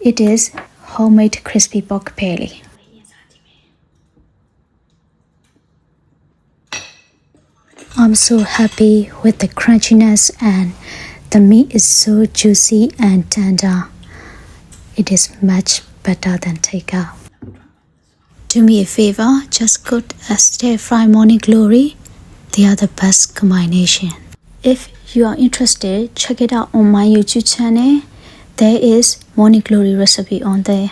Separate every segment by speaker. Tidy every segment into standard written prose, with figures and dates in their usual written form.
Speaker 1: It is homemade crispy pork belly. I'm so happy with the crunchiness, and the meat is so juicy and tender. It is much better than takeout. Do me a favor, just cook a stir-fry morning glory. They are the best combination. If you are interested, check it out on my YouTube channel. There is morning glory recipe on there.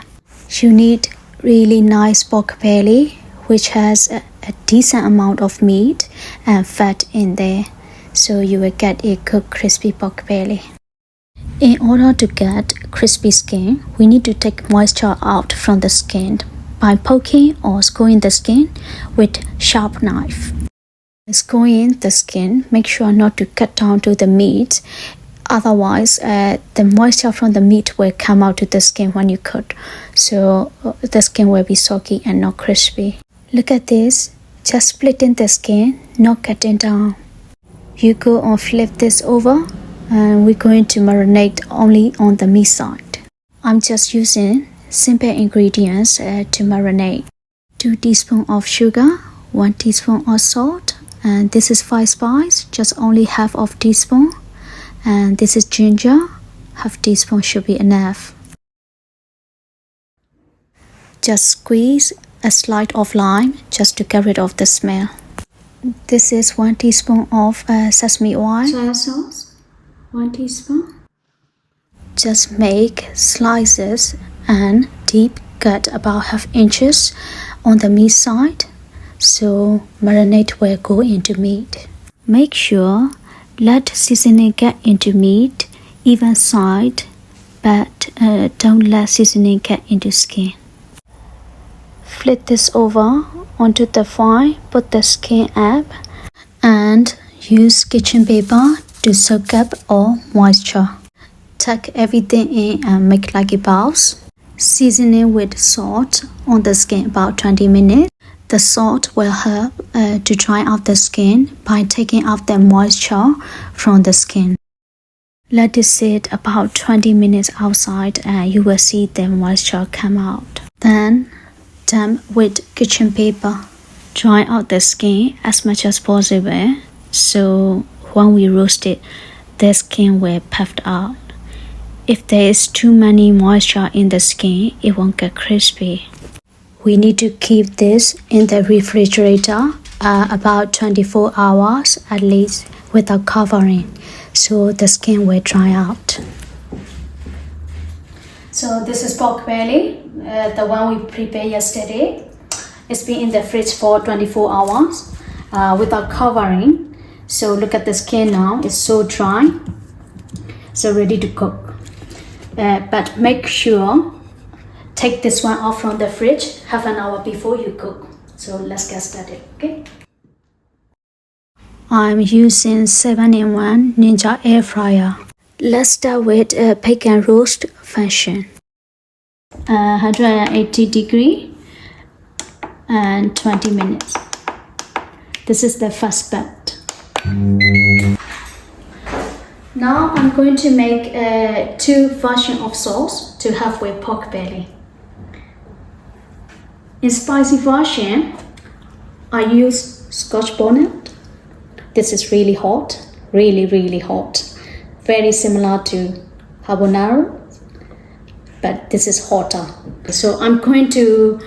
Speaker 1: You need really nice pork belly, which has a decent amount of meat and fat in there, so you will get a cooked crispy pork belly. In order to get crispy skin, we need to take moisture out from the skin by poking or screwing the skin with sharp knife. Screwing the skin, make sure not to cut down to the meat, otherwise the moisture from the meat will come out to the skin when you cut, so the skin will be soggy and not crispy. Look at this, just splitting the skin, not cutting down. You go and flip this over, and we're going to marinate only on the meat side. I'm just using simple ingredients to marinate. 2 teaspoons of sugar, 1 teaspoon of salt, and this is 5 spice, just only half of teaspoon. And this is ginger, half teaspoon should be enough. Just squeeze a slice of lime just to get rid of the smell. This is 1 teaspoon of sesame oil. Soy sauce, 1 teaspoon. Just make slices and deep cut about half inches on the meat side, so marinade will go into meat. Make sure let seasoning get into meat even side, but don't let seasoning get into skin. Flip this over onto the fire, put the skin up, and use kitchen paper to soak up all moisture. Tuck everything in and make like a balls. Seasoning with salt on the skin about 20 minutes. The salt will help to dry out the skin by taking out the moisture from the skin. Let it sit about 20 minutes outside and you will see the moisture come out. Then damp with kitchen paper. Dry out the skin as much as possible, so when we roast it, the skin will puff out. If there is too many moisture in the skin, it won't get crispy. We need to keep this in the refrigerator about 24 hours at least without covering, so the skin will dry out. So this is pork belly, the one we prepared yesterday. It's been in the fridge for 24 hours without covering. So look at the skin now, it's so dry, so ready to cook. But make sure take this one off from the fridge half an hour before you cook. So let's get started, okay? I'm using 7-in-1 Ninja air fryer. Let's start with a bacon roast function. 180 degree and 20 minutes. This is the first part. Now I'm going to make 2 versions of sauce to have with pork belly. In spicy version, I use scotch bonnet. This is really hot, really hot. Very similar to carbonara, but this is hotter. So I'm going to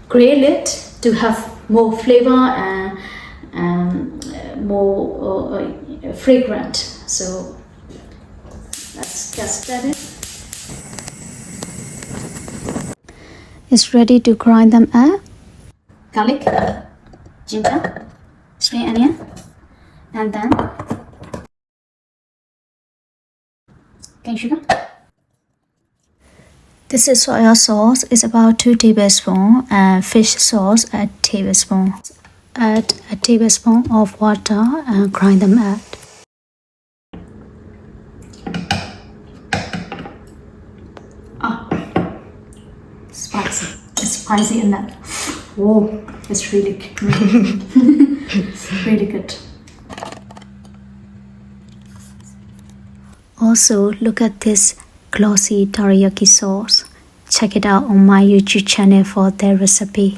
Speaker 1: grill it to have more flavor and more fragrant. So let's get started. It's ready to grind them up. Garlic, ginger, spring onion, and then cane sugar. This is soy sauce. It's about 2 tablespoons, and fish sauce a tablespoon. Add a tablespoon of water and grind them up. Spicy. It's spicy enough. Whoa, it's really good. Really good. Also, look at this glossy teriyaki sauce. check it out on my YouTube channel for their recipe.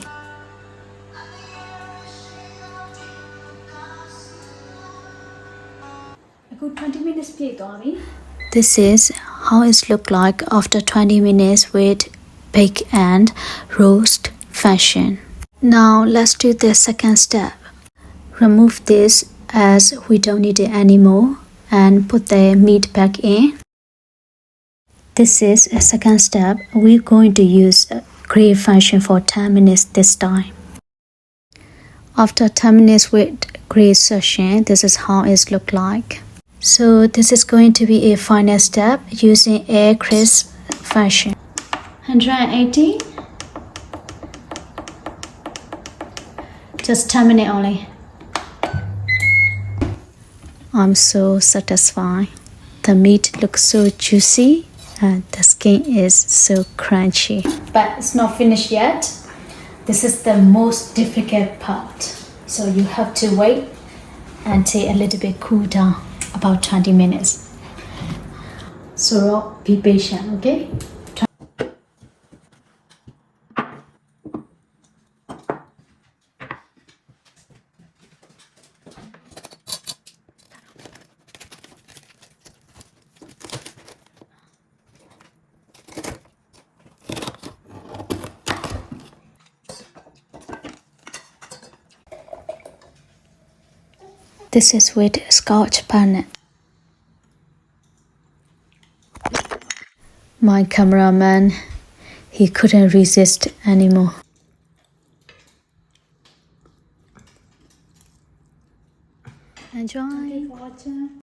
Speaker 1: A good 20 minutes play, Tommy. This is how it looks like after 20 minutes with bake and roast fashion. Now let's do the second step. Remove this as we don't need it anymore and put the meat back in. This is a second step. We're going to use grilled fashion for 10 minutes this time. After 10 minutes with grilled session, this is how it looks like. So this is going to be a final step using air crisp fashion. 180. Just 10 minutes only. I'm so satisfied. The meat looks so juicy and the skin is so crunchy. But it's not finished yet. This is the most difficult part. So you have to wait until a little bit cool down, about 20 minutes. So be patient, okay? This is with scotch bonnet. My cameraman, he couldn't resist anymore. Enjoy.